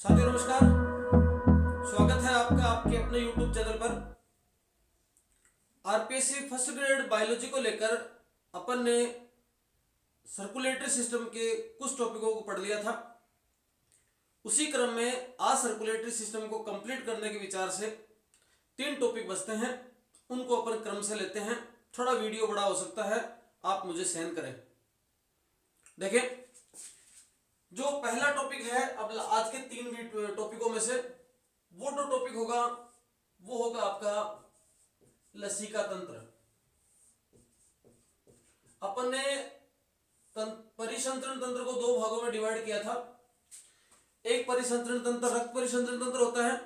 साथियों नमस्कार। स्वागत है आपका आपके अपने YouTube चैनल पर। आरपीएससी फर्स्ट ग्रेड बायोलॉजी को लेकर अपन ने सर्कुलेटरी सिस्टम के कुछ टॉपिकों को पढ़ लिया था। उसी क्रम में आज सर्कुलेटरी सिस्टम को कंप्लीट करने के विचार से 3 टॉपिक बचते हैं, उनको अपन क्रम से लेते हैं। थोड़ा वीडियो बड़ा हो सकता है, आप मुझे सेंड करें। देखिए, जो पहला टॉपिक है अब आज के 3 टॉपिकों में से, वो जो टॉपिक होगा वो होगा आपका लसिका तंत्र। अपन ने परिसंचरण तंत्र को 2 भागों में डिवाइड किया था। एक परिसंचरण तंत्र रक्त परिसंचरण तंत्र होता है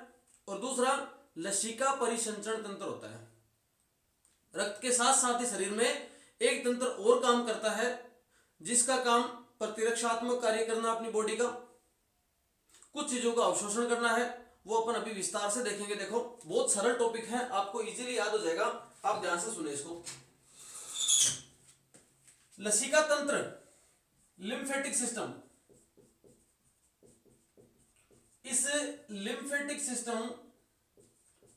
और दूसरा लसिका परिसंचरण तंत्र होता है। रक्त के साथ साथ ही शरीर में एक तंत्र और काम करता है जिसका काम प्रतिरक्षात्मक कार्य करना, अपनी बॉडी का कुछ चीजों का अवशोषण करना है। वो अपन अभी विस्तार से देखेंगे। देखो, बहुत सरल टॉपिक है, आपको इजीली याद हो जाएगा, आप ध्यान से सुने इसको। लसिका तंत्र, लिम्फेटिक सिस्टम। इस लिम्फेटिक सिस्टम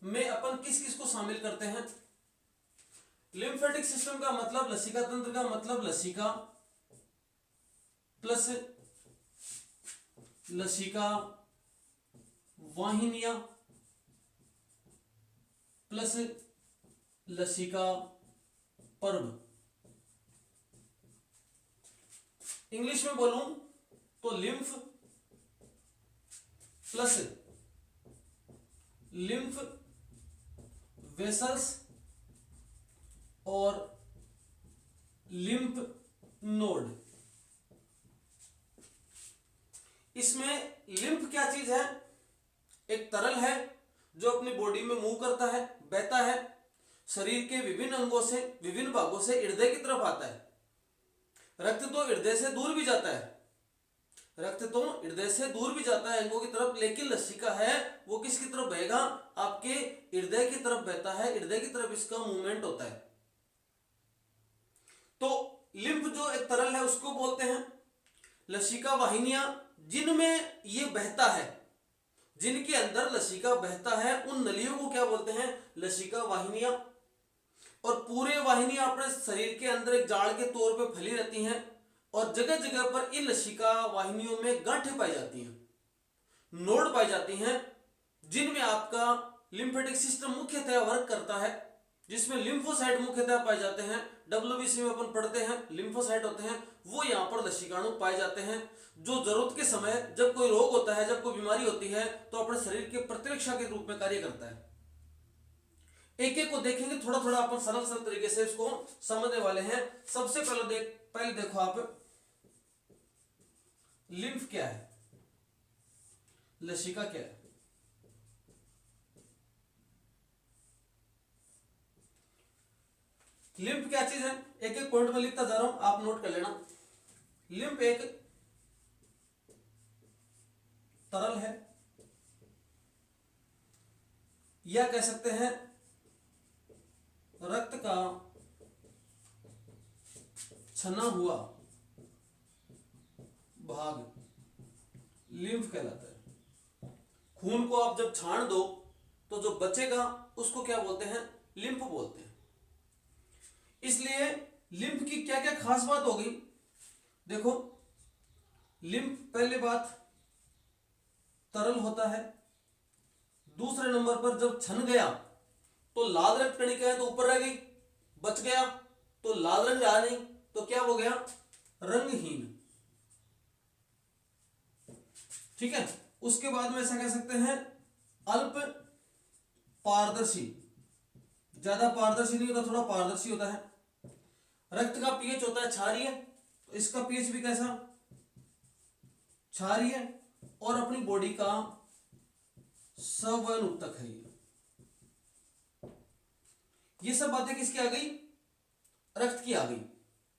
में अपन किस किस को शामिल करते हैं? लिम्फेटिक सिस्टम का मतलब, लसिका तंत्र का मतलब लसिका प्लस लसिका वाहिनियां प्लस लसिका पर्व। इंग्लिश में बोलूं तो लिम्फ प्लस लिम्फ वेसल्स और लिम्फ नोड। इसमें लिम्फ क्या चीज है? एक तरल है जो अपनी बॉडी में मूव करता है, बहता है, शरीर के विभिन्न अंगों से, विभिन्न भागों से हृदय की तरफ आता है। रक्त तो हृदय से दूर भी जाता है, रक्त तो हृदय से दूर भी जाता है अंगों की तरफ, लेकिन लसिका है वो किसकी तरफ बहेगा? आपके हृदय की तरफ बहता है, हृदय की तरफ इसका मूवमेंट होता है। तो लिम्फ जो एक तरल है उसको बोलते हैं। लसिका वाहिनियां, जिनमें ये बहता है, जिनके अंदर लसिका बहता है, उन नलियों को क्या बोलते हैं? लसिका वाहिनियां। और पूरे वाहिनियां अपने शरीर के अंदर एक जाल के तौर पे फैली रहती हैं और जगह जगह पर इन लसिका वाहिनियों में गांठें पाई जाती हैं, नोड पाई जाती हैं, जिनमें आपका लिम्फेटिक सिस्टम मुख्यतः वर्क करता है, जिसमें लिम्फोसाइट मुख्यतः पाए जाते हैं। डब्ल्यूबीसी में अपन पढ़ते हैं, लिम्फोसाइट होते हैं, वो यहाँ पर लसिकाणु पाए जाते हैं, जो जरूरत के समय जब कोई रोग होता है, जब कोई बीमारी होती है, तो अपने शरीर के प्रतिरक्षा के रूप में कार्य करता है। एक एक को देखेंगे, थोड़ा थोड़ा अपन सरल सरल तरीके से इसको समझने वाले हैं। सबसे पहले देखो आप, लिम्फ क्या है, लसिका क्या है? लिम्फ क्या चीज है? एक एक पॉइंट में लिखता जा रहा हूं, आप नोट कर लेना। लिम्फ एक तरल है, या कह सकते हैं रक्त का छना हुआ भाग लिम्फ कहलाता है। खून को आप जब छान दो तो जो बचेगा उसको क्या बोलते हैं? लिम्फ बोलते हैं। इसलिए लिम्फ की क्या क्या खास बात होगी? देखो, लिम्फ पहली बात तरल होता है। दूसरे नंबर पर जब छन गया तो लाल रक्त कणिका है तो ऊपर रह गई, बच गया तो लाल रंग रहा नहीं, तो क्या हो गया? रंगहीन। ठीक है। उसके बाद में ऐसा कह सकते हैं अल्प पारदर्शी, ज्यादा पारदर्शी नहीं होता, थोड़ा पारदर्शी होता है। रक्त का पीएच होता है क्षारीय, तो इसका पीएच भी कैसा? क्षारीय। और अपनी बॉडी का सवर्ण उत्तक है ये सब बातें किसकी आ गई? रक्त की आ गई,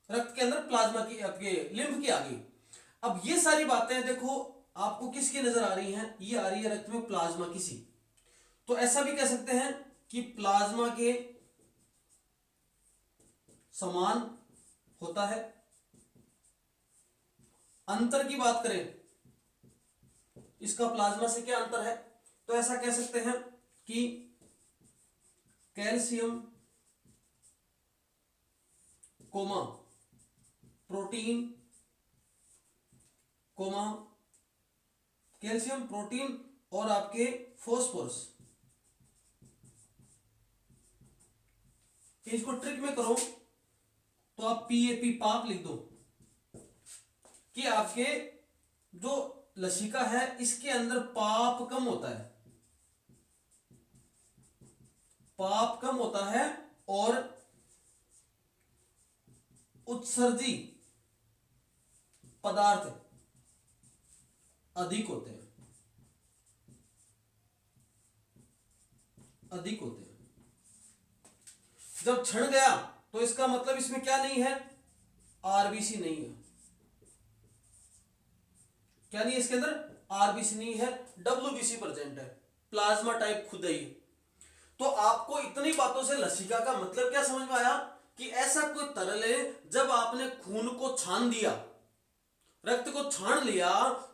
रक्त के अंदर प्लाज्मा की, आपके लिम्फ की आ गई। अब ये सारी बातें देखो आपको किसकी नजर आ रही हैं? ये आ रही है रक्त में प्लाज्मा की सी। तो ऐसा भी कह सकते हैं कि प्लाज्मा के समान होता है। अंतर की बात करें इसका प्लाज्मा से क्या अंतर है? तो ऐसा कह सकते हैं कि calcium comma protein comma calcium protein और आपके फॉस्फोरस, इसको ट्रिक में करो तो आप पीएपी पाप लिख दो कि आपके जो लसिका है इसके अंदर पाप कम होता है, पाप कम होता है और उत्सर्जी पदार्थ अधिक होते हैं, अधिक होते हैं। जब क्षण गया तो इसका मतलब इसमें क्या नहीं है? आरबीसी नहीं है। क्या नहीं है इसके अंदर? आरबीसी नहीं है, डब्ल्यूबीसी प्रेजेंट है, प्लाज्मा टाइप खुद ही। तो आपको इतनी बातों से लसिका का मतलब क्या समझ में आया कि ऐसा कोई तरल है, जब आपने खून को छान दिया, रक्त को छान लिया,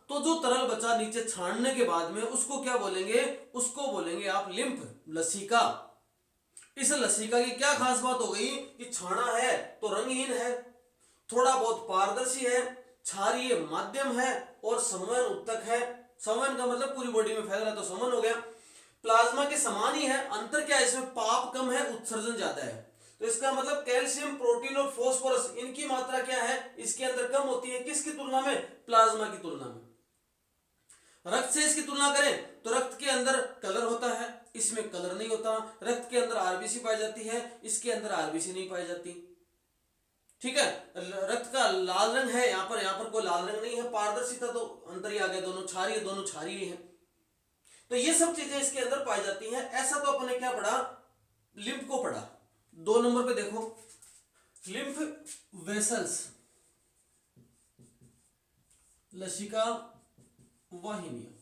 तो जो तरल बचा नीचे छानने के बाद में उसको क्या बोलेंगे? उसको बोलेंगे आप लिम्फ, लसिका। इस लसिका की क्या खास बात हो गई कि छाना है तो रंगहीन है, थोड़ा बहुत पारदर्शी है, क्षारीय माध्यम है और संवहन उत्तक है। संवहन का मतलब पूरी बॉडी में फैल रहा है तो संवहन हो गया। प्लाज्मा के समान ही है, अंतर क्या है? इसमें पाप कम है, उत्सर्जन ज्यादा है। तो इसका मतलब कैल्शियम प्रोटीन और फॉस्फोरस इनकी मात्रा क्या है? इसके अंदर कम होती है। किसकी तुलना में? प्लाज्मा की तुलना में। रक्त से इसकी तुलना करें तो रक्त के अंदर कलर होता है, इसमें कलर नहीं होता। रक्त के अंदर आरबीसी पाई जाती है, इसके अंदर आरबीसी नहीं पाई जाती। ठीक है, रक्त का लाल रंग है यहां पर कोई लाल रंग नहीं है, पारदर्शिता तो अंतर ही आ गया, दोनों क्षारीय है। तो ये सब चीजें इसके अंदर पाई जाती हैं। ऐसा तो अपने क्या पढ़ा? लिम्फ को पढ़ा। 2 नंबर पे देखो, लिम्फ वेसल्स, लसिका वाहिनियां,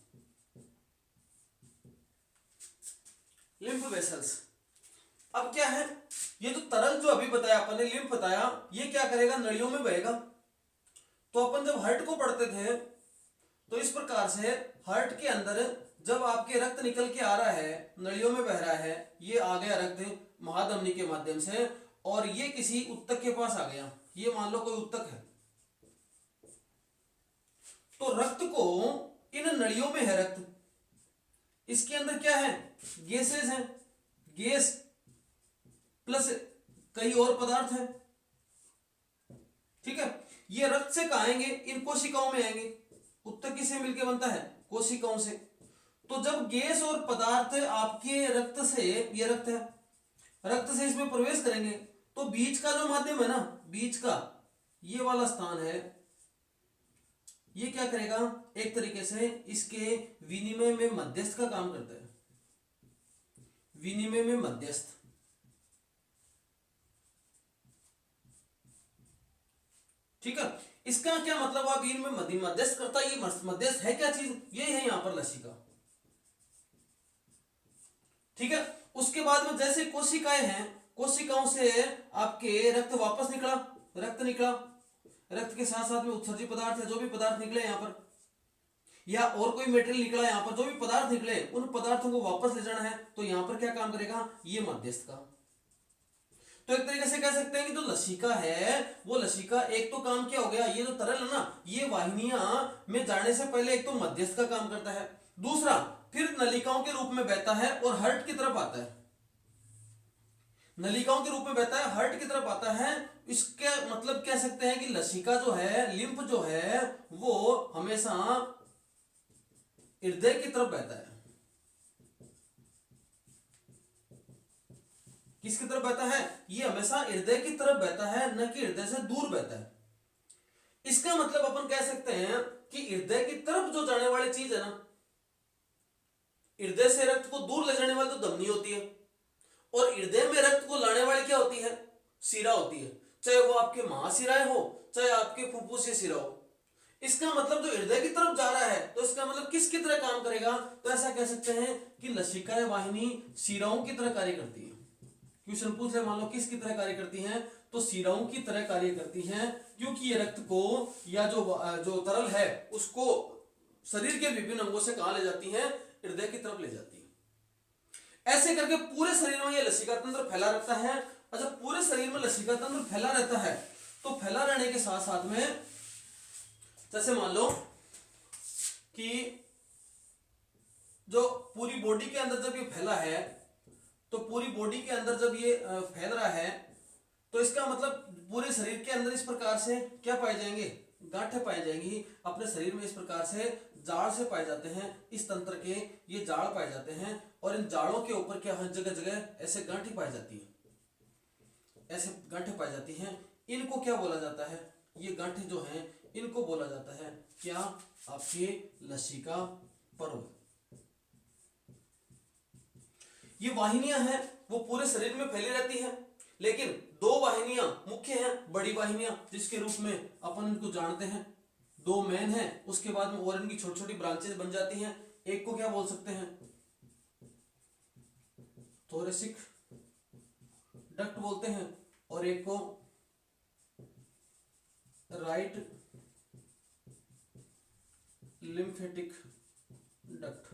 लिम्फ वेसल्स। अब क्या है? ये जो तरल जो अभी बताया अपन ने, लिम्फ बताया, ये क्या करेगा? नलियों में बहेगा। तो अपन जब हार्ट को पढ़ते थे तो इस प्रकार से हार्ट के अंदर जब आपके रक्त निकल के आ रहा है, नलियों में बह रहा है, ये आ गया रक्त महाधमनी के माध्यम से और ये किसी उत्तक के पास आ गया, ये मान लो कोई उत्तक है, तो रक्त को इन नलियों में है रक्त, इसके अंदर क्या है? गैसेस हैं, गैस प्लस कई और पदार्थ हैं। ठीक है, ये रक्त से कहां आएंगे? इन कोशिकाओं में आएंगे। उत्तक किससे मिलकर बनता है? कोशिकाओं से। तो जब गैस और पदार्थ आपके रक्त से, ये रक्त है, रक्त से इसमें प्रवेश करेंगे तो बीच का जो माध्यम है ना, बीच का ये वाला स्थान है, ये क्या करेगा? एक तरीके से इसके विनिमय में मध्यस्थ का काम करता है, विनिमय में मध्यस्थ। ठीक है, इसका क्या मतलब? आप इनमें मध्यस्थ करता है, ये मध्यस्थ है क्या चीज? ये है यहां पर लसिका। ठीक है, उसके बाद में जैसे कोशिकाएं हैं, कोशिकाओं से आपके रक्त वापस निकला, रक्त निकला, रक्त के साथ साथ में उत्सर्जित पदार्थ है, जो भी पदार्थ निकले यहां पर, या और कोई मेटेरियल निकला यहां पर, जो भी पदार्थ निकले उन पदार्थों को वापस ले जाना है, तो यहां पर क्या काम करेगा? ये मध्यस्थ का। तो एक तरीके से कह सकते हैं कि जो लसिका है, वो लसिका एक तो काम क्या हो गया? ये जो तरल है ना, ये वाहिनियां में जाने से पहले एक तो मध्यस्थ का काम करता है, दूसरा फिर नलिकाओं के रूप में बहता है और हार्ट की तरफ आता है, नलिकाओं के रूप में बहता है, हार्ट की तरफ आता है। इसके मतलब कह सकते हैं कि लसिका जो है, लिम्फ जो है, वो हमेशा हृदय की तरफ बहता है। किसकी तरफ बहता है? ये हमेशा हृदय की तरफ बहता है, न कि हृदय से दूर बहता है। इसका मतलब अपन कह सकते हैं कि हृदय की तरफ जो जाने वाली चीज है ना, हृदय से रक्त को दूर ले जाने वाली तो धमनी होती है, और हृदय में रक्त को लाने वाली क्या होती है? शिरा होती है, चाहे वो आपके महाशिराएं हो, चाहे आपके फुफ्फुसीय शिरा हो। इसका मतलब जो हृदय की तरफ जा रहा है, तो इसका मतलब किसकी तरह काम करेगा? तो ऐसा कह सकते हैं कि लसिकाएं वाहिनी शिराओं की तरह कार्य करती है। क्वेश्चन पूछ रहे, मान लो किसकी तरह कार्य करती हैं? तो शिराओं की तरह कार्य करती हैं, क्योंकि ये रक्त को या जो तरल है उसको शरीर के विभिन्न अंगों से कहां ले जाती हैं, हृदय की तरफ ले जाती है। ऐसे करके पूरे शरीर में ये लसिका तंत्र फैला रहता है। अच्छा, पूरे शरीर में लसिका तंत्र फैला रहता है तो फैला रहने के साथ साथ में जैसे मान लो कि जो पूरी बॉडी के अंदर जब ये फैला है, तो पूरी बॉडी के अंदर जब ये फैल रहा है तो इसका मतलब पूरे शरीर के अंदर इस प्रकार से क्या पाए जाएंगे, गांठें पाई जाएंगी। अपने शरीर में इस प्रकार से जाड़ से पाए जाते हैं, इस तंत्र के ये जाड़ पाए जाते हैं और इन जाड़ों के ऊपर क्या हर जगह जगह ऐसे गांठें पाई जाती है, ऐसे गांठें पाई जाती हैं। इनको क्या बोला जाता है, ये गांठें जो हैं इनको बोला जाता है क्या, आपके लसिका पर्व। ये वाहिनियां हैं वो पूरे शरीर में फैली रहती हैं, लेकिन दो वाहिनियां मुख्य हैं, बड़ी वाहिनियां जिसके रूप में अपन इनको जानते हैं, दो मेन हैं, उसके बाद में और इनकी छोटी छोटी ब्रांचेस बन जाती हैं। एक को क्या बोल सकते हैं, थोरेसिक डक्ट बोलते हैं, और एक को राइट लिम्फेटिक डक्ट।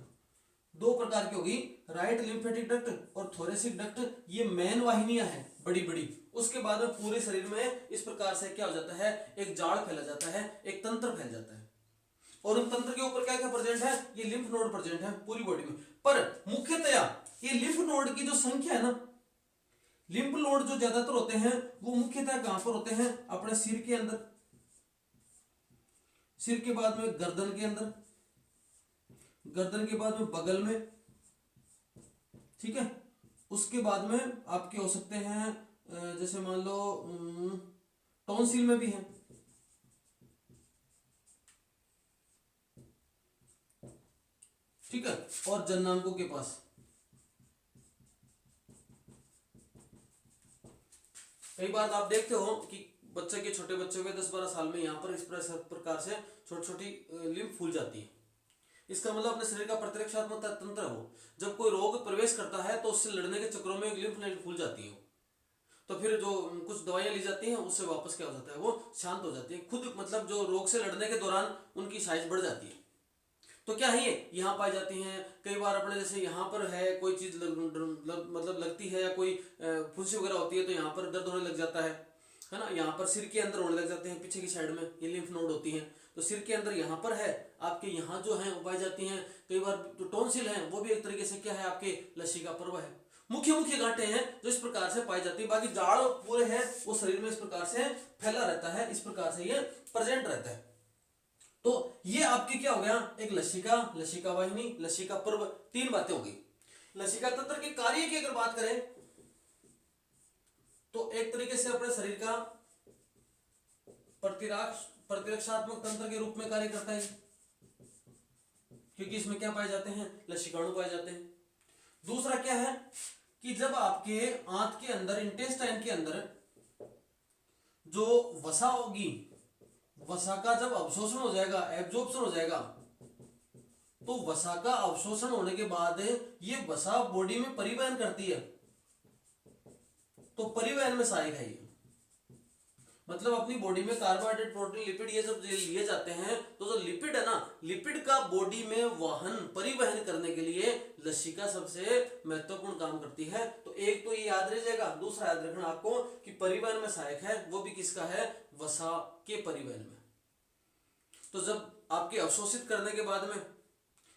दो प्रकार की होगी, राइट लिम्फेटिक डक्ट और थोरेसिक डक्ट, ये मेन वाहिनियां हैं बड़ी बड़ी। उसके बाद में पूरे शरीर में इस प्रकार से क्या हो जाता है, एक जाड़ फैला जाता है, एक तंत्र फैल जाता है, और उन तंत्र के ऊपर क्या क्या प्रेजेंट है, ये लिम्फ नोड प्रेजेंट है पूरी बॉडी में। पर मुख्यतया ये लिम्फ नोड की जो संख्या है ना, लिम्फ नोड जो ज्यादातर होते हैं वो मुख्यतः कहां पर होते हैं, अपने सिर के अंदर, सिर के बाद में गर्दन के अंदर, गर्दन के बाद में बगल में, ठीक है। उसके बाद में आपके हो सकते हैं जैसे मान लो टॉन्सिल में भी है, ठीक है, और जननांगों के पास। कई बार आप देखते हो कि बच्चे के, छोटे बच्चों के 10-12 साल में यहाँ पर इस प्रकार से छोटी छोटी लिम्फ फूल जाती है। इसका मतलब अपने शरीर का प्रतिरक्षात्मक तंत्र है वो, जब कोई रोग प्रवेश करता है तो उससे लड़ने के चक्रों में लिम्फ नोड फूल जाती है, तो फिर जो कुछ दवाइयां ली जाती हैं उससे वापस क्या हो जाता है, वो शांत हो जाती है खुद, मतलब जो रोग से लड़ने के दौरान उनकी साइज बढ़ जाती है। तो क्या है, ये यहाँ पाई जाती हैं। कई बार अपने जैसे यहाँ पर है कोई चीज मतलब लगती है, या कोई फुंसी वगैरह होती है तो यहाँ पर दर्द होने लग जाता है ना। यहाँ पर सिर के अंदर होने लग जाते हैं, पीछे की साइड में ये लिम्फ नोड होती हैं, तो सिर के अंदर यहाँ पर है, आपके यहाँ जो है पाई जाती हैं। कई बार जो टॉन्सिल है वो भी एक तरीके से क्या है, आपके लसिका पर्व है। मुख्य मुख्य गांठें हैं जो इस प्रकार से पाई जाती है। बाकी जाड़ पूरे है वो शरीर में इस प्रकार से फैला रहता है, इस प्रकार से ये प्रेजेंट रहता है। तो ये आपकी क्या हो गया, एक लसिका, लसिका वाहिनी, लसिका पर्व, तीन बातें हो गई। लसिका तंत्र के कार्य की अगर बात करें तो एक तरीके से अपने शरीर का प्रतिरक्षात्मक तंत्र के रूप में कार्य करता है, क्योंकि इसमें क्या पाए जाते हैं, लसिकाणु पाए जाते हैं। दूसरा क्या है कि जब आपके आंत के अंदर, इंटेस्टाइन के अंदर जो वसा होगी, वसा का जब अवशोषण हो जाएगा, एब्जॉर्प्शन हो जाएगा, तो वसा का अवशोषण होने के बाद ये वसा बॉडी में परिवहन करती है, तो परिवहन में सहायक है ये। मतलब अपनी बॉडी में कार्बोहाइड्रेट, प्रोटीन, लिपिड ये सब लिए जाते हैं, तो जो लिपिड है ना, लिपिड का बॉडी में वाहन, परिवहन करने के लिए लसिका सबसे महत्वपूर्ण काम करती है। तो एक तो ये याद रह जाएगा, दूसरा याद रखना आपको कि परिवहन में सहायक है, वो भी किसका है, वसा के परिवहन में। तो जब आपके अवशोषित करने के बाद में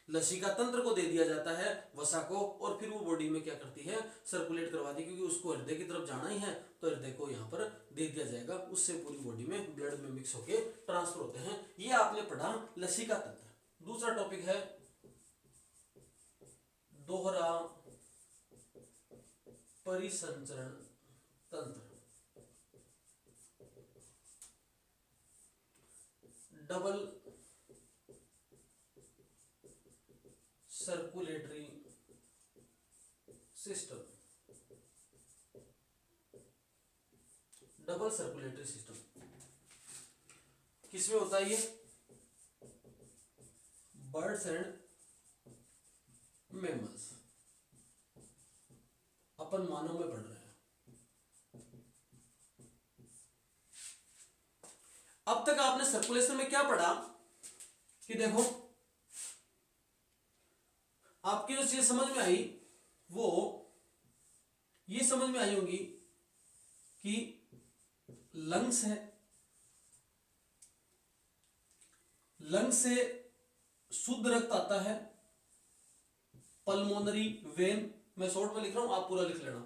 लसिका तंत्र को दे दिया जाता है वसा को, और फिर वो बॉडी में क्या करती है, सर्कुलेट करवाती है, क्योंकि उसको हृदय की तरफ जाना ही है, तो हृदय को यहाँ पर दे दिया जाएगा, उससे पूरी बॉडी में ब्लड में मिक्स होके ट्रांसफर होते हैं। ये आपने पढ़ा लसिका तंत्र। दूसरा टॉपिक है दोहरा परिसंचरण तंत्र, double circulatory system, double circulatory system किसमें होता है, ये बर्ड्स एंड मैमल्स, अपन मानव में पढ़ रहे हैं। अब तक आपने सर्कुलेशन में क्या पढ़ा कि देखो आपकी जो चीज समझ में आई वो ये समझ में आई होगी कि लंग्स है, लंग्स से शुद्ध रक्त आता है, पल्मोनरी वेन, मैं शॉर्ट में लिख रहा हूं, आप पूरा लिख लेना।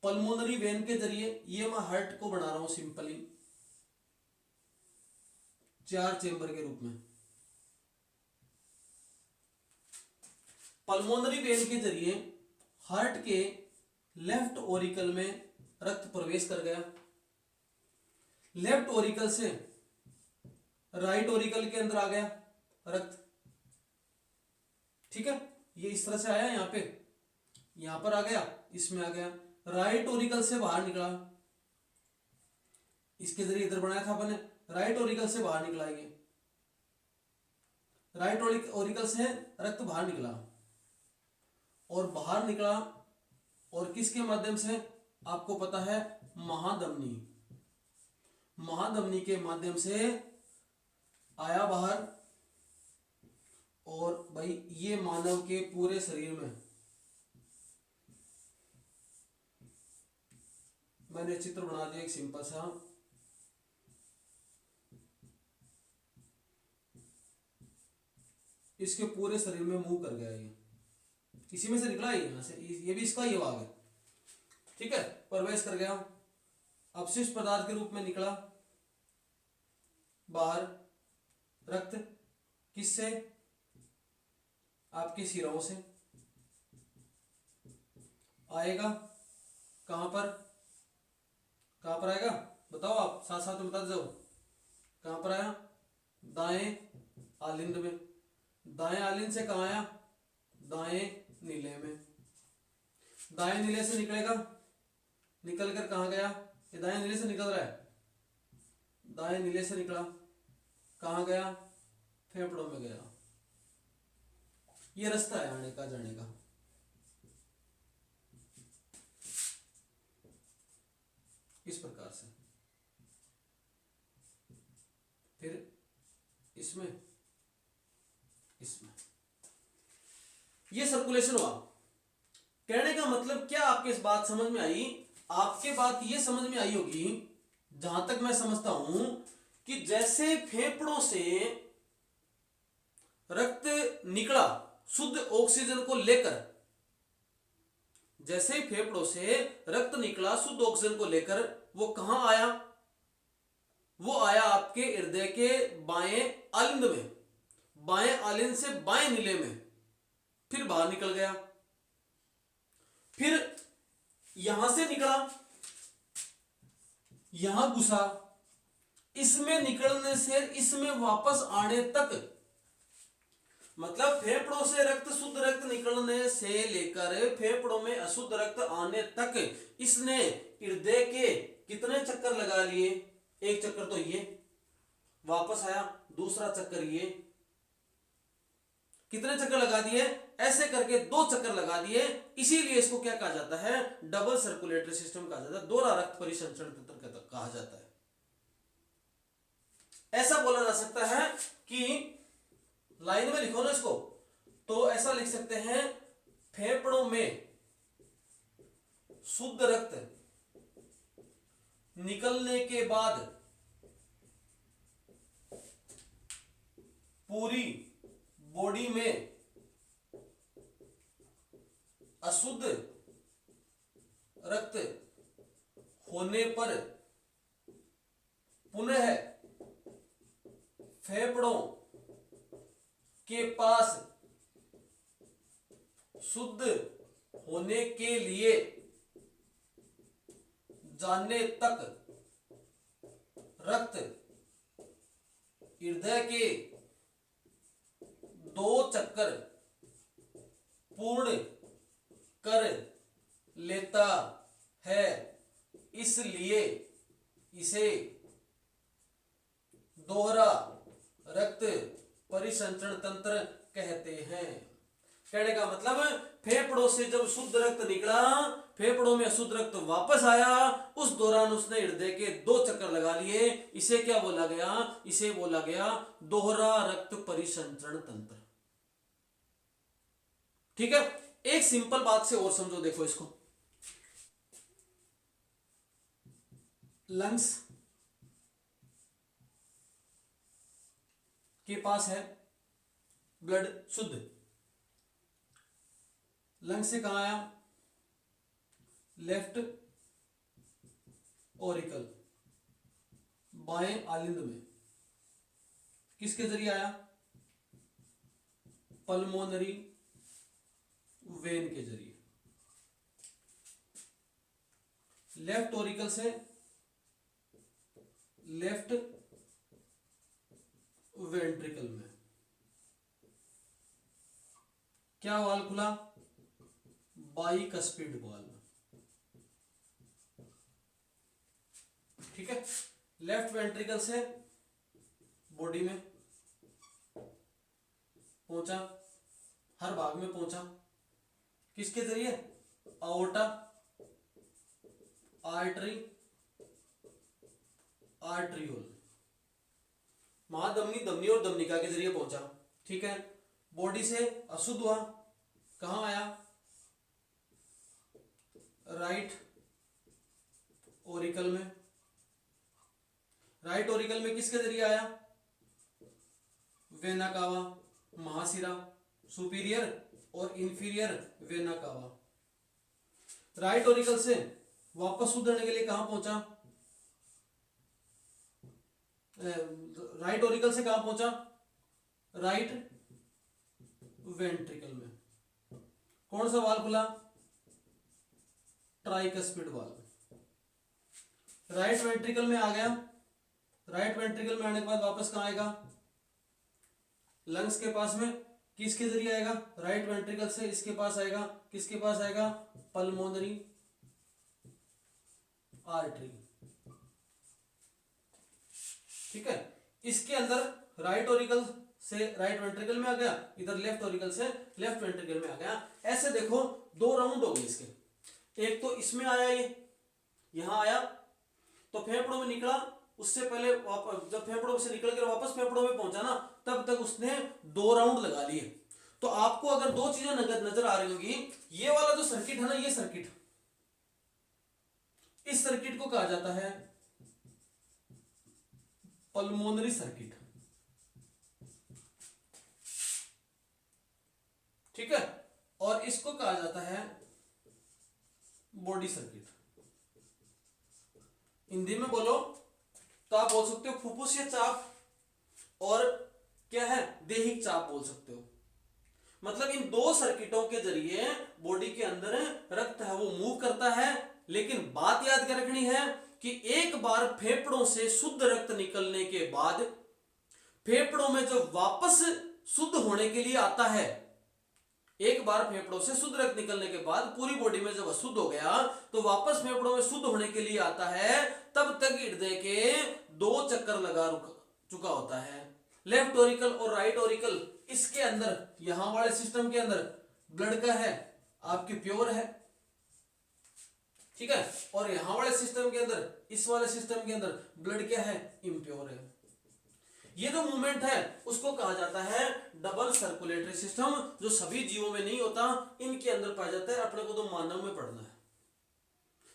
पल्मोनरी वेन के जरिए, ये मैं हार्ट को बना रहा हूं सिंपली 4 चेंबर के रूप में। पल्मोनरी वेन के जरिए हार्ट के लेफ्ट ओरिकल में रक्त प्रवेश कर गया, लेफ्ट ओरिकल से राइट ओरिकल के अंदर आ गया रक्त, ठीक है। ये इस तरह से आया, यहां पे, यहां पर आ गया, इसमें आ गया, राइट ओरिकल से बाहर निकला, इसके जरिए इधर बनाया था अपने, राइट ओरिकल से बाहर निकला, ये राइट ओरिकल से रक्त बाहर निकला, और बाहर निकला और किसके माध्यम से, आपको पता है, महाधमनी, महाधमनी के माध्यम से आया बाहर। और भाई ये मानव के पूरे शरीर में, मैंने चित्र बना दिया एक सिंपल सा, इसके पूरे शरीर में मूव कर गया, ये इसी में से निकला है, यहां से, ये भी इसका ही भाग है, ठीक है, प्रवेश कर गया, अपशिष्ट पदार्थ के रूप में निकला बाहर रक्त, किससे, आपके सिराओं से आएगा, कहां पर, कहां पर आएगा, बताओ आप, साथ साथ में बताते जाओ, कहां पर आया, दाएं आलिंद में, दाएं आलिंद से कहां आया, दाएं नीले में, दाएं नीले से निकलेगा, निकल कर कहां गया, ये दाएं नीले से निकल रहा है, दाएं नीले से निकला, कहां गया, फेफड़ों में गया, ये रास्ता है आने का, जाने का। इस प्रकार से फिर इसमें, इसमें ये सर्कुलेशन हुआ। कहने का मतलब क्या, आपके इस बात समझ में आई, आपके बात ये समझ में आई होगी, जहां तक मैं समझता हूं, कि जैसे फेफड़ों से रक्त निकला शुद्ध ऑक्सीजन को लेकर, जैसे फेफड़ों से रक्त निकला शुद्ध ऑक्सीजन को लेकर, वो कहां आया, वो आया आपके हृदय के बाएं आलिंद में, बाएं आलिंद से बाएं नीले में, फिर बाहर निकल गया, फिर यहां से निकला, यहां घुसा, इसमें निकलने से इसमें वापस आने तक, मतलब फेफड़ों से रक्त शुद्ध रक्त निकलने से लेकर फेफड़ों में अशुद्ध रक्त आने तक इसने हृदय के कितने चक्कर लगा लिए, एक चक्कर तो ये, वापस आया, दूसरा चक्कर ये, कितने चक्कर लगा दिए, ऐसे करके 2 चक्कर लगा दिए। इसीलिए इसको क्या कहा जाता है, डबल सर्कुलेटरी सिस्टम कहा जाता है, दोहरा रक्त परिसंचरण तंत्र कहा जाता है। ऐसा बोला जा सकता है कि, लाइन में लिखो ना इसको, तो ऐसा लिख सकते हैं, फेफड़ों में शुद्ध रक्त निकलने के बाद पूरी बॉडी में अशुद्ध रक्त होने पर पुनः फेफड़ों के पास शुद्ध होने के लिए जाने तक रक्त हृदय के 2 चक्कर पूर्ण कर लेता है, इसलिए इसे दोहरा रक्त परिसंचरण तंत्र कहते हैं। कहने का मतलब, फेफड़ों से जब शुद्ध रक्त निकला, फेफड़ों में अशुद्ध रक्त वापस आया, उस दौरान उसने हृदय के 2 चक्कर लगा लिए, इसे क्या बोला गया, इसे बोला गया दोहरा रक्त परिसंचरण तंत्र। ठीक है, एक सिंपल बात से और समझो, देखो इसको, लंग्स के पास है ब्लड शुद्ध, लंग्स से कहां आया, लेफ्ट ओरिकल, बाएं आलिंद में, किसके जरिए आया, पल्मोनरी वेन के जरिए, लेफ्ट ओरिकल से लेफ्ट वेंट्रिकल में क्या वाल खुला, बाइकस्पिड वाल्व, ठीक है। लेफ्ट वेंट्रिकल से बॉडी में पहुंचा, हर भाग में पहुंचा, किसके जरिए, आर्टरी, आर्टरी, आर्ट्रियोल, महाधमनी, धमनी और धमनिका के जरिए पहुंचा, ठीक है। बॉडी से अशुद्ध हुआ, कहां आया, राइट ओरिकल में, राइट ओरिकल में किसके जरिए आया, वेना कावा, महाशिरा, सुपीरियर और inferior vena cava. Right Oracle से वापस शुद्ध होने के लिए कहां पहुंचा, राइट ओरिकल से कहां पहुंचा, राइट वेंट्रिकल में, कौन सा वाल्व खुला, ट्राइकस्पिड वाल्व। राइट वेंट्रिकल में आ गया, राइट वेंट्रिकल में आने के बाद वापस कहां आएगा, लंग्स के पास में, किसके जरिए आएगा, राइट वेंट्रिकल से इसके पास आएगा, किसके पास आएगा, पल्मोनरी आर्टरी, ठीक है। इसके अंदर राइट ओरिकल से राइट वेंट्रिकल में आ गया, इधर लेफ्ट ओरिकल से लेफ्ट वेंट्रिकल में आ गया। ऐसे देखो दो राउंड हो गए इसके, एक तो इसमें आया, ये यहां आया तो फेफड़ों में निकला, उससे पहले जब फेफड़ों से निकल कर वापस फेफड़ों में पहुंचा ना, तब तक उसने 2 राउंड लगा लिए। तो आपको अगर 2 चीजें नजर आ रही होगी, ये वाला जो सर्किट है ना, ये सर्किट, इस सर्किट को कहा जाता है पल्मोनरी सर्किट, ठीक है, और इसको कहा जाता है बॉडी सर्किट। हिंदी में बोलो तो आप बोल सकते हो फुफ्फुसीय चाप, और क्या है, देहिक चाप बोल सकते हो। मतलब इन 2 सर्किटों के जरिए बॉडी के अंदर रक्त है वो मूव करता है। लेकिन बात याद क्या रखनी है कि एक बार फेफड़ों से शुद्ध रक्त निकलने के बाद फेफड़ों में जो वापस शुद्ध होने के लिए आता है, एक बार फेफड़ों से शुद्ध रक्त निकलने के बाद पूरी बॉडी में जब अशुद्ध हो गया तो वापस फेफड़ों में शुद्ध होने के लिए आता है, तब तक हृदय के 2 चक्कर लगा चुका होता है। लेफ्ट ओरिकल और राइट ओरिकल, इसके अंदर यहां वाले सिस्टम के अंदर ब्लड का है आपके प्योर है, ठीक है, और यहां वाले सिस्टम के अंदर, इस वाले सिस्टम के अंदर ब्लड क्या है, इम्प्योर है। ये जो मूवमेंट है उसको कहा जाता है डबल सर्कुलेटरी सिस्टम, जो सभी जीवों में नहीं होता, इनके अंदर पाया जाता है। अपने को तो मानव में पढ़ना है,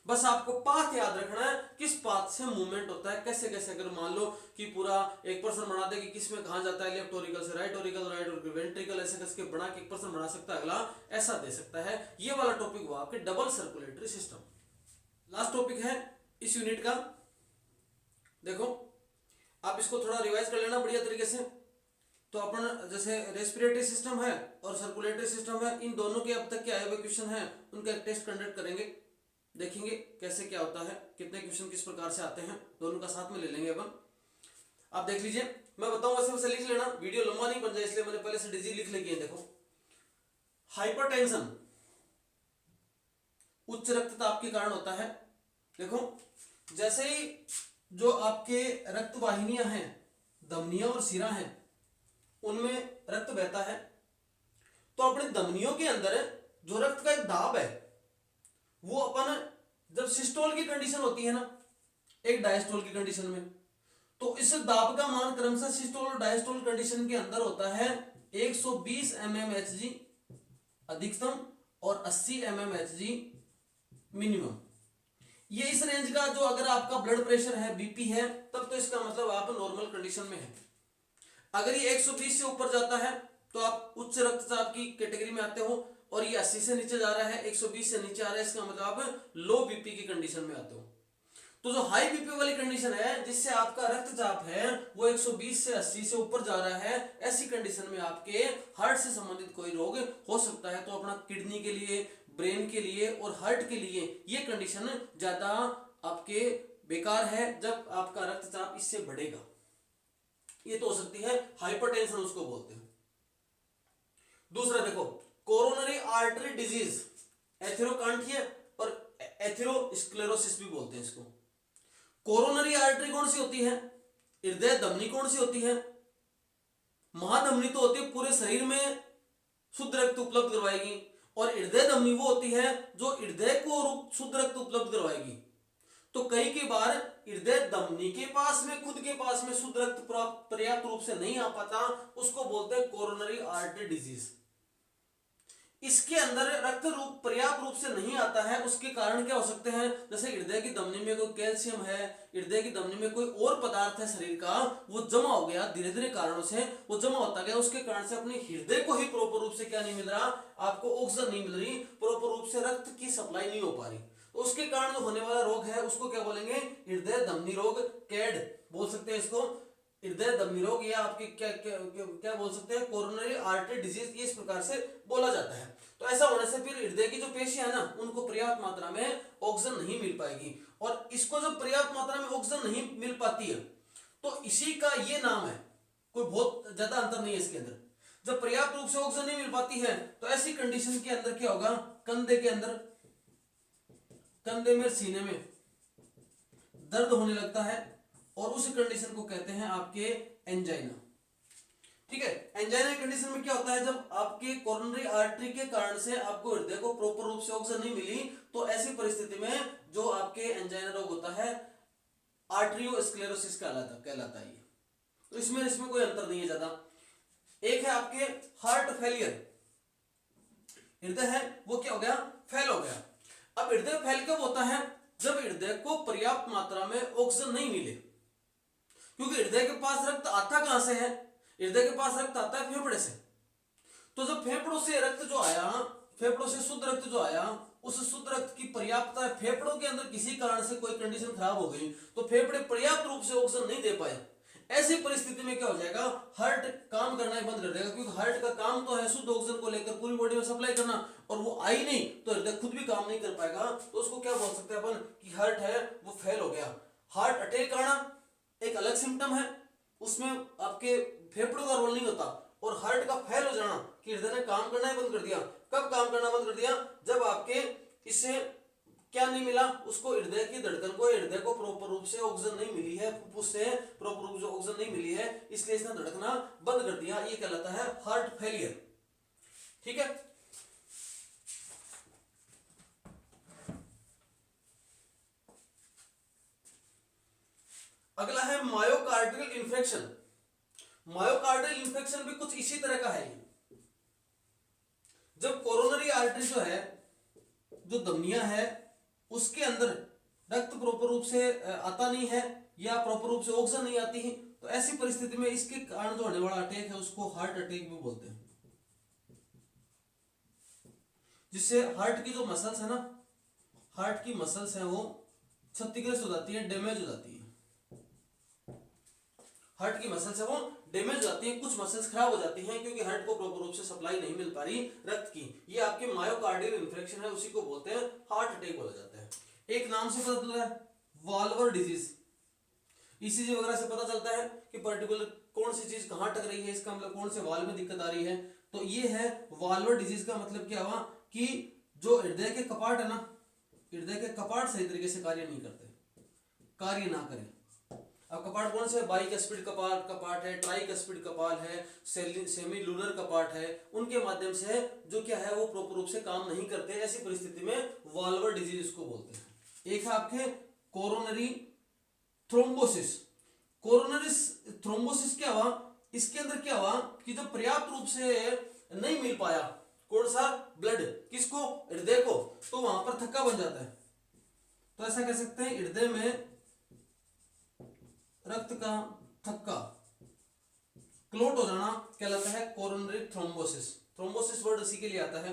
बस आपको पाथ याद रखना है, किस पाथ से मूवमेंट होता है, कैसे कैसे। अगर मान लो कि पूरा एक पर्सन बना दे कि किस में कहां जाता है, लेफ्ट ओरिकल से right Oracle, right Oracle ventricle, ऐसे करके बना के एक पर्सन बना सकता है, अगला ऐसा दे सकता है। ये वाला टॉपिक हुआ आपके double circulatory system. Last topic है इस यूनिट का, देखो आप इसको थोड़ा रिवाइज कर लेना बढ़िया तरीके से। तो अपन जैसे रेस्पिरेटरी सिस्टम है और सर्कुलेटरी सिस्टम है, इन दोनों के अब तक के आए हुए क्वेश्चन है उनका एक टेस्ट कंडक्ट करेंगे, देखेंगे कैसे क्या होता है, कितने क्वेश्चन किस प्रकार से आते हैं, दोनों का साथ में ले लेंगे अपन। आप देख लीजिए, मैं बताऊंगा सबसे लिख लेना, वीडियो लंबा नहीं बन जाए इसलिए मैंने पहले से डिजी लिख लगी है। देखो, हाइपरटेंशन उच्च रक्तचाप के कारण होता है। देखो जैसे ही जो आपके रक्त वाहिनियां हैं, धमनियां और सिरा हैं, उनमें रक्त बहता है, तो अपने धमनियों के अंदर जो रक्त का एक दाब है वो अपन जब सिस्टोल की कंडीशन होती है ना, एक डायस्टोल की कंडीशन में, तो इस दाब का मान क्रमशः सिस्टोल और डायस्टोल कंडीशन के अंदर होता है 120 mmHg अधिकतम और 80 mmHg मिनिमम। ये इस रेंज का जो अगर आपका ब्लड प्रेशर है, बीपी है, तब तो इसका मतलब आप नॉर्मल कंडीशन में है। अगर ये 120 से ऊपर जाता है तो आप उच्च रक्तचाप की कैटेगरी में आते हो, और ये 80 से नीचे जा रहा है, 120 से नीचे आ रहा है, इसका मतलब आप लो बीपी की कंडीशन में आते हो। तो जो हाई बीपी वाली कंडीशन है, जिससे आपका रक्तचाप है वो 120 से 80 से ऊपर जा रहा है, ऐसी कंडीशन में आपके हार्ट से संबंधित कोई रोग हो सकता है। तो अपना किडनी के लिए, ब्रेन के लिए और हार्ट के लिए ये कंडीशन ज्यादा आपके बेकार है जब आपका रक्तचाप इससे बढ़ेगा। ये तो हो सकती है हाइपरटेंशन, उसको बोलते हैं। दूसरा देखो, कोरोनरी आर्टरी डिजीज, एथेरोकांठिया और एथेरोस्क्लेरोसिस भी बोलते हैं इसको। कोरोनरी आर्टरी कौन सी होती है? हृदय धमनी कौन सी होती है? महाधमनी तो होती है पूरे शरीर में शुद्ध रक्त उपलब्ध करवाएगी, और हृदय धमनी वो होती है जो हृदय को शुद्ध रक्त उपलब्ध करवाएगी। तो कई के बार हृदय धमनी के पास में, खुद के पास में शुद्ध रक्त पर्याप्त रूप से नहीं आ पाता, उसको बोलते हैं कोरोनरी आर्टरी डिजीज। इसके अंदर रक्त रूप पर्याप्त रूप से नहीं आता है, उसके कारण क्या हो सकते हैं? जैसे हृदय की धमनी में कोई कैल्शियम है, हृदय की धमनी में कोई और पदार्थ है शरीर का, वो जमा हो गया, धीरे धीरे कारणों से वो जमा होता गया, उसके कारण से अपने हृदय को ही प्रॉपर रूप से क्या नहीं मिल रहा, आपको ऑक्सीजन नहीं मिल रही, प्रॉपर रूप से रक्त की सप्लाई नहीं हो पा रही। तो उसके कारण जो होने वाला रोग है उसको क्या बोलेंगे? हृदय धमनी रोग, कैड बोल सकते हैं इसको। हृदय धमनी रोग या आपके क्या बोल सकते हैं? कोरोनरी आर्टरी डिजीज, इस प्रकार से बोला जाता है। तो ऐसा होने से फिर हृदय की जो पेशियां है ना, उनको पर्याप्त मात्रा में ऑक्सीजन नहीं मिल पाएगी, और इसको जब पर्याप्त मात्रा में ऑक्सीजन नहीं मिल पाती है तो इसी का ये नाम है, कोई बहुत ज्यादा अंतर नहीं है इसके अंदर। जब पर्याप्त रूप से ऑक्सीजन नहीं मिल पाती है तो ऐसी कंडीशन के अंदर क्या होगा? कंधे के अंदर, कंधे में, सीने में दर्द होने लगता है, और उस कंडीशन को कहते हैं आपके एंजाइना। ठीक है, एंजाइना कंडीशन में क्या होता है? जब आपके कोरोनरी आर्टरी के कारण से आपको हृदय को प्रॉपर रूप से ऑक्सीजन नहीं मिली, तो ऐसी परिस्थिति में जो आपके एंजाइना रोग होता है, आर्टरियोस्क्लेरोसिस कहलाता है ये। तो इसमें कोई अंतर नहीं है ज्यादा। एक है आपके हार्ट फेलियर, हृदय है वो क्या हो गया? फेल हो गया। अब हृदय फेल कब होता है? जब हृदय को पर्याप्त मात्रा में ऑक्सीजन नहीं मिले, क्योंकि हृदय के पास रक्त आता कहां से है? हृदय के पास रक्त आता है फेफड़े से। तो जब फेफड़ों से रक्त जो आया, फेफड़ों से शुद्ध रक्त जो आया, उस शुद्ध रक्त की पर्याप्तता, फेफड़ों के अंदर किसी कारण से कोई कंडीशन खराब हो गई तो फेफड़े पर्याप्त रूप से ऑक्सीजन नहीं दे पाए। ऐसी परिस्थिति में क्या हो जाएगा? हार्ट काम करना ही बंद कर देगा, क्योंकि हार्ट का काम तो है शुद्ध ऑक्सीजन को लेकर पूरी बॉडी में सप्लाई करना, और वो आई नहीं तो हृदय खुद भी काम नहीं कर पाएगा। तो उसको क्या बोल सकते हैं अपन कि हार्ट है वो फेल हो गया। हार्ट अटैक आना एक अलग सिम्टम है, उसमें आपके फेफड़ों का रोल नहीं होता, और हार्ट का फेल हो जाना कि हृदय ने काम करना ही बंद कर दिया। कब काम करना बंद कर दिया? जब आपके इससे क्या नहीं मिला, उसको हृदय की धड़कन को, हृदय को प्रॉपर रूप से ऑक्सीजन नहीं मिली है, फुफ्फुस से प्रॉपर रूप से ऑक्सीजन नहीं मिली है, इसलिए इसने धड़कना बंद कर दिया। ये कहलाता है हार्ट फेलियर। ठीक है, अगला है मायोकार्डियल इन्फेक्शन। मायोकार्डियल इन्फेक्शन भी कुछ इसी तरह का है। जब कोरोनरी आर्टरी जो है, जो धमनियां है, उसके अंदर रक्त प्रॉपर रूप से आता नहीं है, या प्रॉपर रूप से ऑक्सीजन नहीं आती है, तो ऐसी परिस्थिति में इसके कारण जो होने वाला अटैक है उसको हार्ट अटैक भी बोलते हैं। जिससे हार्ट की जो मसल्स है ना, हार्ट की मसल्स है वो क्षतिग्रस्त हो जाती है, डैमेज हो जाती है। हार्ट की मसल्स है वो डैमेज हो जाती है, कुछ मसल्स खराब हो जाती हैं, क्योंकि हार्ट को प्रॉपर रूप से सप्लाई नहीं मिल पा रही रक्त की। ये आपके मायोकार्डियल इन्फेक्शन है, उसी को बोलते हैं हार्ट अटैक बोला जाता है। एक नाम से पता चल रहा है, वाल्वर डिजीज। ईसीजी वगैरह से पता चलता है कि पर्टिकुलर कौन सी चीज कहां टक रही है, इसका मतलब कौन से वाल्व में दिक्कत आ रही है। तो ये है वाल्वर डिजीज का मतलब क्या हुआ कि जो हृदय के कपाट है ना, हृदय के कपाट सही तरीके से कार्य नहीं करते, कार्य ना करें। अब कपाट कौन से? बाइकस्पिड कपाट है, ट्राइकस्पिड कपाट है, सेमीलुनर कपाट है, उनके माध्यम से जो क्या है वो प्रॉपर रूप से काम नहीं करते। ऐसी परिस्थिति में वाल्वर डिजीज इसको बोलते हैं। एक है आपके कोरोनरी थ्रोम्बोसिस। कोरोनरी थ्रोम्बोसिस क्या हुआ? इसके अंदर क्या हुआ कि जब पर्याप्त रूप से नहीं मिल पाया कौन सा? ब्लड। किसको? हृदय को। तो वहां पर थक्का बन जाता है। तो ऐसा कह सकते हैं हृदय में रक्त का थक्का, क्लोट हो जाना कहलाता है कोरोनरी थ्रोम्बोसिस। थ्रोम्बोसिस वर्ड इसी के लिए आता है।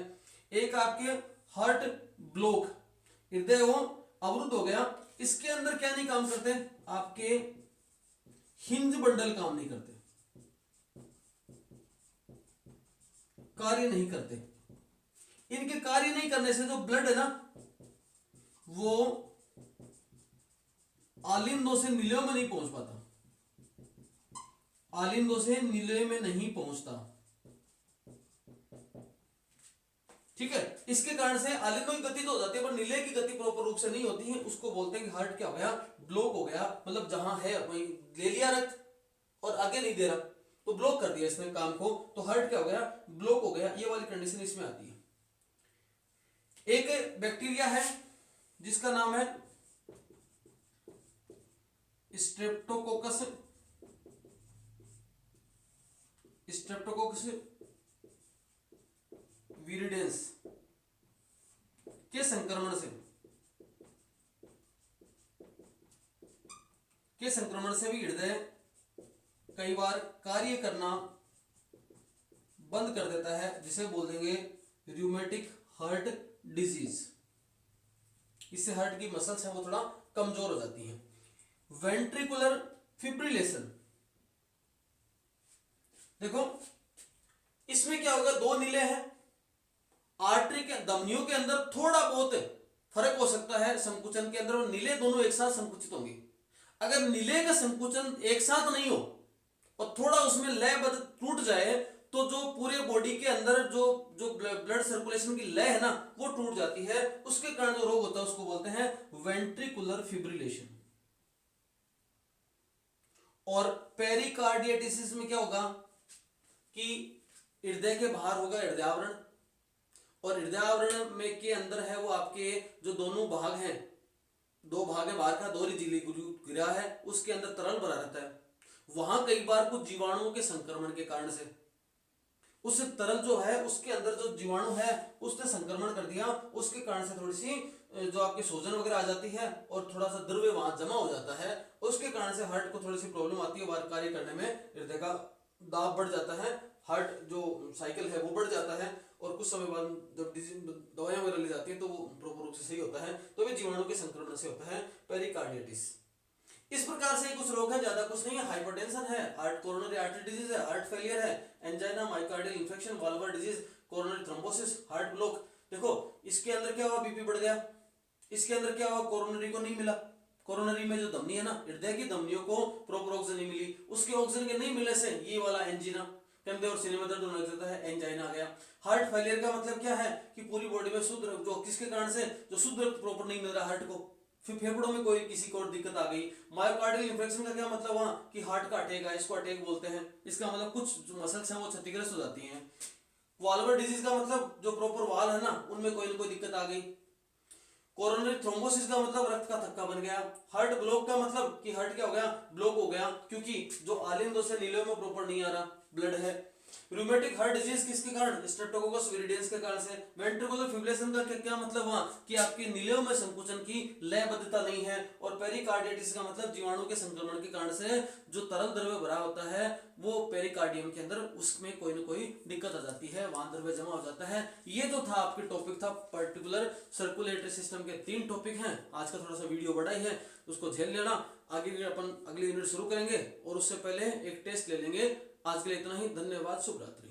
एक आपके हार्ट ब्लॉक, हृदय वो अवरुद्ध हो गया, इसके अंदर क्या नहीं काम करते? आपके हिंज बंडल काम नहीं करते, कार्य नहीं करते। इनके कार्य नहीं करने से जो ब्लड है ना वो आलिंदों से नीलियों में नहीं पहुंच पाता, आलिंदों से नीलियों में नहीं पहुंचता। ठीक है, इसके कारण से आलिंदों की गति तो हो जाती है पर नीले की गति प्रॉपर रूप से नहीं होती है। उसको बोलते हैं कि हार्ट क्या हो गया? ब्लॉक हो गया। मतलब जहां है वहीं ले लिया रक्त और आगे नहीं दे रहा, तो ब्लॉक कर दिया इसने काम को, तो हार्ट क्या हो गया? ब्लॉक हो गया। ये वाली कंडीशन इसमें आती है। एक बैक्टीरिया है जिसका नाम है स्ट्रेप्टोकोकस, स्ट्रेप्टोकोकस विरिडेंस के संक्रमण से भी हृदय कई बार कार्य करना बंद कर देता है, जिसे बोल देंगे रूमेटिक हार्ट डिजीज। इससे हार्ट की मसल्स है वो थोड़ा कमजोर हो जाती हैं। वेंट्रिकुलर फिब्रिलेशन, देखो इसमें क्या होगा? दो नीले हैं, आर्टरी के धमनियों के अंदर थोड़ा बहुत फर्क हो सकता है संकुचन के अंदर, और नीले दोनों एक साथ संकुचित होंगे। अगर नीले का संकुचन एक साथ नहीं हो और थोड़ा उसमें लयबद्ध टूट जाए तो जो पूरे बॉडी के अंदर जो जो ब्लड सर्कुलेशन की लय है ना वो टूट जाती है। उसके कारण जो रोग होता है उसको बोलते हैं वेंट्रिकुलर फिब्रिलेशन। और पेरिकार्डियटिस में क्या होगा कि हृदय के बाहर होगा हृदय आवरण, और हृदय आवरण में के अंदर है वो आपके जो दोनों भाग हैं, दो भाग है बाहर का, दोहरी झिल्ली गिरा है, उसके अंदर तरल भरा रहता है। वहां कई बार कुछ जीवाणुओं के संक्रमण के कारण से उस तरल जो है उसके अंदर जो जीवाणु है उसने संक्रमण कर दिया, उसके कारण से थोड़ी सी जो आपके सूजन वगैरह आ जाती है और थोड़ा सा द्रव्य वहां जमा हो जाता है। उसके कारण से हार्ट को थोड़ी सी प्रॉब्लम आती है, बाहर कार्य करने में हृदय का दाब बढ़ जाता है, हार्ट जो साइकिल है वो बढ़ जाता है, और कुछ समय बाद जब दवाइयां वगैरह ली जाती है तो वो प्रॉपर रूप से सही होता है। तो ये जीवाणु के संक्रमण से होता है पेरिकार्डियटिस। इस प्रकार से कुछ रोग है, ज्यादा कुछ नहीं है। हाइपरटेंशन है, हार्ट कोरोनरी आर्टरी डिजीज है, हार्ट फेलियर है, angina, myocardial infection, valvular disease, coronary thrombosis, heart block. देखो इसके अंदर क्या हुआ? बीपी बढ़ गया। इसके अंदर क्या हुआ? कोरोनरी को नहीं मिला। कोरोनरी में जो धमनी है ना, हृदय की धमनियों को प्रॉपर ऑक्सीजन नहीं मिली, उसके ऑक्सीजन के नहीं मिलने से ये वाला एंजीना, कंधे और सीने में दर्द होने लग जाता है, एंजाइना आ गया। हार्ट फेलियर का मतलब क्या है कि पूरी बॉडी में शुद्ध रक्त, जो किसके कारण से? जो शुद्ध रक्त प्रॉपर नहीं मिल रहा हार्ट को, फिर फेफड़ों में कोई किसी को और दिक्कत आ गई। मायोकार्डियल इंफेक्शन का क्या मतलब? वहां कि हार्ट का अटैक है, इसको अटैक बोलते हैं। इसका मतलब कुछ जो मसल्स हैं वो क्षतिग्रस्त हो जाती हैं। वाल्वुलर डिजीज का मतलब जो प्रॉपर वाल है ना उनमें कोई ना कोई दिक्कत आ गई। कोरोनरी थ्रोम्बोसिस का मतलब रक्त का थक्का बन गया। हार्ट ब्लॉक का मतलब कि हार्ट क्या हो गया? ब्लॉक हो गया, क्योंकि जो आलिंदों से नीलियों में प्रॉपर नहीं आ रहा ब्लड है। रूमेटिक हार्ट डिजीज किसके कारण? स्ट्रेप्टोकोकस विरिडेंस के कारण से। वेंट्रिकुलर फिब्रिलेशन का क्या मतलब हुआ कि आपके नीलियों में संकुचन की लयबद्धता नहीं है। और पेरिकार्डियटिस का मतलब जीवाणु के संक्रमण के कारण से जो तरल द्रव्य भरा होता है वो पेरिकार्डियम के अंदर, उसमें कोई ना कोई दिक्कत आ जाती है, वहां द्रव्य जमा हो जाता है। ये जो था आपके टॉपिक था पर्टिकुलर सर्कुलेटरी सिस्टम के 3 टॉपिक हैं। आज का थोड़ा सा वीडियो बड़ा ही है, उसको झेल लेना। आगे अपन अगली यूनिट शुरू करेंगे और उससे पहले एक टेस्ट ले लेंगे। आज के लिए इतना ही, धन्यवाद, शुभ रात्रि।